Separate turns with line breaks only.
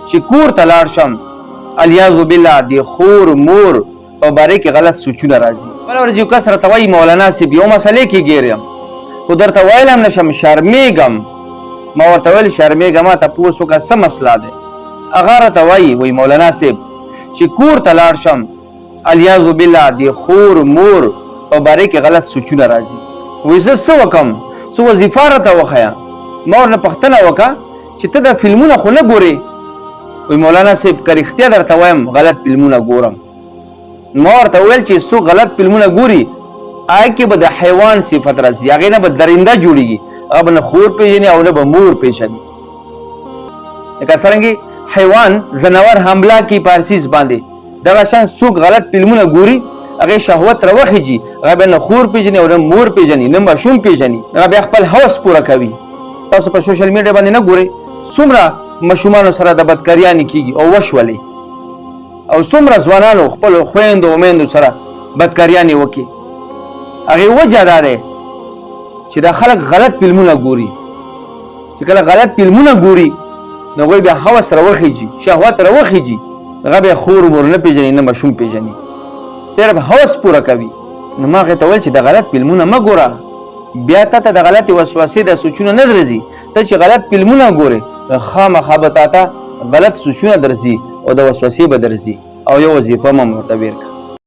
چې کور ته لاړ شم الیاذ بالله د خور مور په باره کې غلط سوچونه راځي. بله ورځ یو کس راته وایي مولانا صاحب یو مسئلې کې ګیر یم خو درته ویلی هم نشم شرمېږم. ما ورته ویل شرمېږه ما تپوس وکړه څه مسله دی. هغه راته وایي مولانا صاحب چې کور ته لاړ شم الیاذ بالله د خور مور په باره کې غلط سوچونه راځي. وایي زه څه وکړم څه وظیفه راته وښیه. ما ورنه پوښتنه وکړه چې ته دا فلمونه خو نه ګورې؟ وایي مولانا صاحب که رښتیا درته وایم غلط فلمونه ګورم. ما ورته وویل چې څوک غلط فلمونه ګوري هغې کې به د حیوان صفت راځي، هغې نه به درنده جوړېږي، هغه به نه خور پېژني او نه به مور پېژني. لکه څرنګې حیوان ځناور حمله کوي په هر څیز باندې، دغه شان څوک غلط فلمونه ګوري هغې شهوت راوخیږي، هغه بیا نه خور پېژني او نه مور پېژني نه ماشوم پېژني، هغه بیا خپل هوس پوره کوي. تاسو په سوشل میډیا باندې نه ګورئ څومره ماشومانو سره د بدکاریانې کېږي او وشولې، او څومره ځوانانو خپلو خویندو او میندو سره بدکاریانې وکړي. هغې وجه دا دی چې دا خلک غلط فلمونه ګوري. چې کله غلط فلمونه ګوري نو هغوی بیا هوس راوخیږي، شهوت راوخیږي، هغه بیا خور مور نه پېژني نه ماشوم پېژني، صرف هوس پوره کوي. نو ما هغې ته ویل چې د غلط فلمونه مه ګوره، بیا تا ته د غلطې وسوسې د سوچونه نه درځي. ته چې غلط فلمونه ګورې خامخا به تا ته غلط سوچونه درځي او د وسوسې به درځي. او یو وظیفه مه ورته بېر کړه.